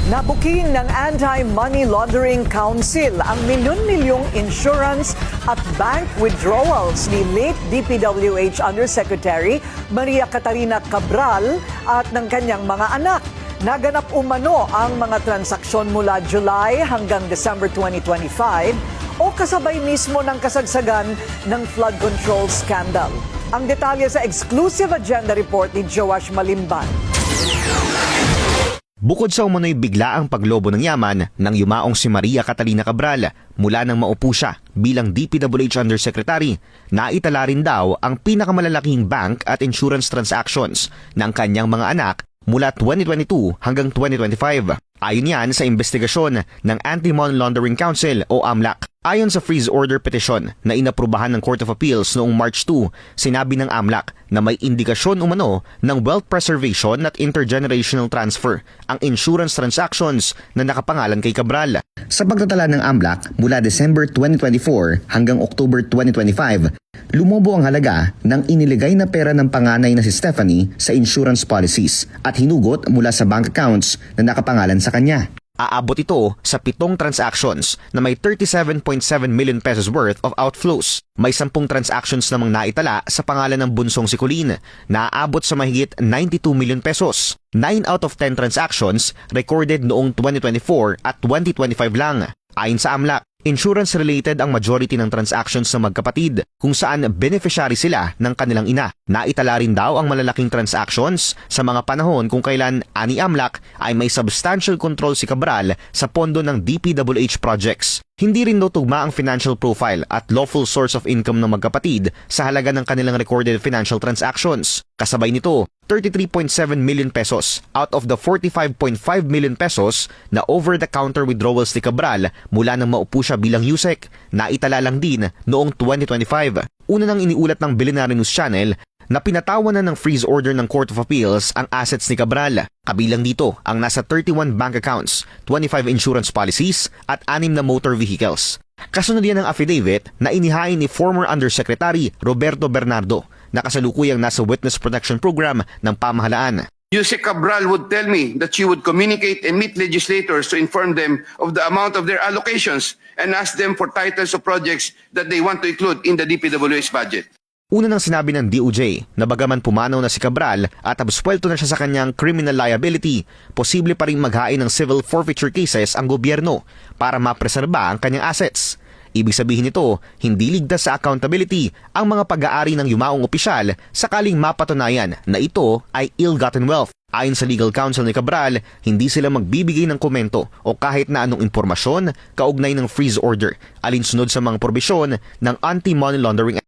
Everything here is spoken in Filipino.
Nabuking ng Anti-Money Laundering Council ang milyon-milyong insurance at bank withdrawals ni late DPWH Undersecretary Maria Catarina Cabral at ng kanyang mga anak. Naganap umano ang mga transaksyon mula July hanggang December 2025 o kasabay mismo ng kasagsagan ng flood control scandal. Ang detalye sa exclusive agenda report ni Joash Malimban. Bukod sa umano'y biglaang paglobo ng yaman ng yumaong si Maria Catalina Cabral mula nang maupo siya bilang DPWH Undersecretary, naitala rin daw ang pinakamalalaking bank at insurance transactions ng kanyang mga anak mula 2022 hanggang 2025. Ayon yan sa investigasyon ng Anti-Money Laundering Council o AMLAC. Ayon sa freeze order petition na inaprubahan ng Court of Appeals noong March 2, sinabi ng AMLAC na may indikasyon umano ng wealth preservation at intergenerational transfer ang insurance transactions na nakapangalan kay Cabral. Sa pagtatala ng AMLAC mula December 2024 hanggang October 2025, lumobo ang halaga ng iniligay na pera ng panganay na si Stephanie sa insurance policies at hinugot mula sa bank accounts na nakapangalan sa kanya. Aabot ito sa 7 transactions na may 37.7 million pesos worth of outflows. May 10 transactions namang naitala sa pangalan ng bunsong si Colleen na aabot sa mahigit 92 million pesos. 9 out of 10 transactions recorded noong 2024 at 2025 lang. Ayon sa AMLAC, insurance-related ang majority ng transactions ng magkapatid kung saan beneficiary sila ng kanilang ina. Naitala rin daw ang malalaking transactions sa mga panahon kung kailan ani AMLAC ay may substantial control si Cabral sa pondo ng DPWH projects. Hindi rin daw tugma ang financial profile at lawful source of income ng magkapatid sa halaga ng kanilang recorded financial transactions. Kasabay nito, 33.7 million pesos out of the 45.5 million pesos na over-the-counter withdrawals ni Cabral mula nang maupo siya bilang USEC, naitala lang din noong 2025. Una nang iniulat ng Billionaire News Channel na pinatawan na ng freeze order ng Court of Appeals ang assets ni Cabral. Kabilang dito ang nasa 31 bank accounts, 25 insurance policies at 6 na motor vehicles. Kasunod yan ng affidavit na inihain ni former Undersecretary Roberto Bernardo na kasalukuyang nasa Witness Protection Program ng pamahalaan. Yusek Cabral would tell me that she would communicate and meet legislators to inform them of the amount of their allocations and ask them for titles of projects that they want to include in the DPWH budget. Una nang sinabi ng DOJ na bagaman pumanaw na si Cabral at absuelto na siya sa kanyang criminal liability, posible pa rin maghain ng civil forfeiture cases ang gobyerno para mapreserba ang kanyang assets. Ibig sabihin nito, hindi ligtas sa accountability ang mga pag-aari ng yumaong opisyal sakaling mapatunayan na ito ay ill-gotten wealth. Ayon sa legal counsel ni Cabral, hindi sila magbibigay ng komento o kahit na anong impormasyon kaugnay ng freeze order alinsunod sa mga probisyon ng Anti-Money Laundering